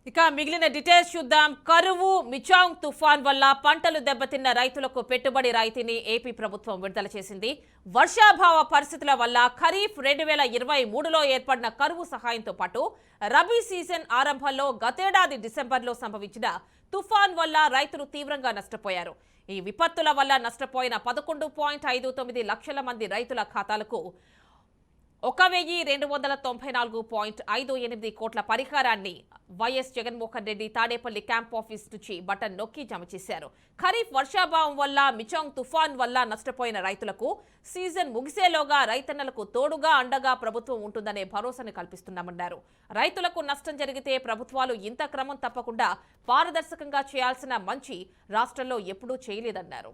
ఇక మిగిలిన డీటెయిల్స్ చూద్దాం. కరువు, మిచాంగ్ తుఫాన్ వల్ల పంటలు దెబ్బతిన్న రైతులకు పెట్టుబడి రాయితీని ఏపీ ప్రభుత్వం విడుదల చేసింది. వర్షాభావ పరిస్థితుల వల్ల ఖరీఫ్ 2023లో ఏర్పడిన కరువు సహాయంతో పాటు రబీ సీజన్ ఆరంభంలో గతేడాది డిసెంబర్లో సంభవించిన తుఫాన్ వల్ల రైతులు తీవ్రంగా నష్టపోయారు. ఈ విపత్తుల వల్ల నష్టపోయిన 11.59 లక్షల మంది రైతుల ఖాతాలకు 1,294.58 కోట్ల పరిహారాన్ని YS Jaganmohan Reddy Tadepalli camp office నుంచి బటన్ నొక్కి జమ చేశారు. ఖరీఫ్ వర్షాభావం వల్ల, మిచాంగ్ తుఫాన్ వల్ల నష్టపోయిన రైతులకు సీజన్ ముగిసేలోగా రైతన్నలకు తోడుగా అండగా ప్రభుత్వం ఉంటుందనే భరోసాను కల్పిస్తున్నామన్నారు. రైతులకు నష్టం జరిగితే ప్రభుత్వాలు ఇంత క్రమం తప్పకుండా పారదర్శకంగా చేయాల్సిన మంచి రాష్ట్రంలో ఎప్పుడూ చేయలేదన్నారు.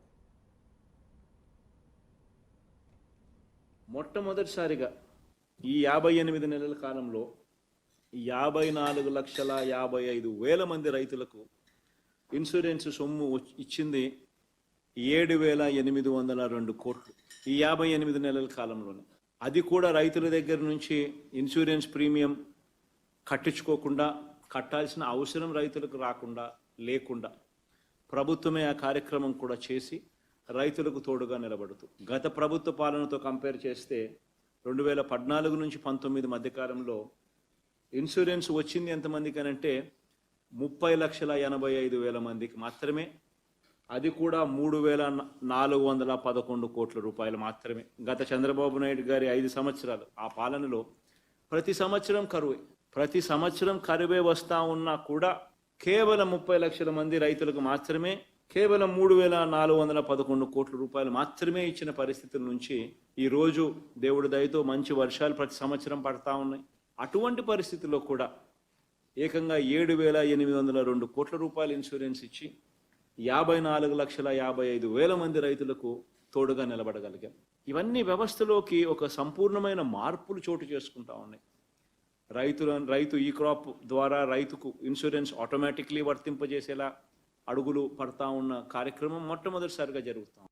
మొట్టమొదటిసారిగా ఈ 58 నెలల కాలంలో 54,55,000 మంది రైతులకు ఇన్సూరెన్స్ సొమ్ము ఇచ్చింది 7,802 కోట్లు ఈ 58 నెలల కాలంలోనే. అది కూడా రైతుల దగ్గర నుంచి ఇన్సూరెన్స్ ప్రీమియం కట్టించుకోకుండా, కట్టాల్సిన అవసరం రైతులకు లేకుండా ప్రభుత్వమే ఆ కార్యక్రమం కూడా చేసి రైతులకు తోడుగా నిలబడుతూ, గత ప్రభుత్వ పాలనతో కంపేర్ చేస్తే 2014 నుంచి 19 మధ్యకాలంలో ఇన్సూరెన్స్ వచ్చింది ఎంతమందికి అనంటే 30,85,000 మందికి మాత్రమే. అది కూడా 3,411 కోట్ల రూపాయలు మాత్రమే. గత చంద్రబాబు నాయుడు గారి 5 సంవత్సరాలు ఆ పాలనలో ప్రతి సంవత్సరం కరువే వస్తా ఉన్నా కూడా కేవలం 30 లక్షల మంది రైతులకు మాత్రమే కేవలం 3,411 కోట్ల రూపాయలు మాత్రమే ఇచ్చిన పరిస్థితుల నుంచి ఈరోజు దేవుడి దయతో మంచి వర్షాలు ప్రతి సంవత్సరం పడతా ఉన్నాయి. అటువంటి పరిస్థితుల్లో కూడా ఏకంగా 7,802 కోట్ల రూపాయల ఇన్సూరెన్స్ ఇచ్చి 54,55,000 మంది రైతులకు తోడుగా నిలబడగలిగాం. ఇవన్నీ వ్యవస్థలోకి ఒక సంపూర్ణమైన మార్పులు చోటు చేసుకుంటా ఉన్నాయి. రైతు ఈ క్రాప్ ద్వారా రైతుకు ఇన్సూరెన్స్ ఆటోమేటిక్లీ వర్తింపజేసేలా అడుగులు పడతా ఉన్న కార్యక్రమం మొట్టమొదటిసారిగా జరుగుతాం.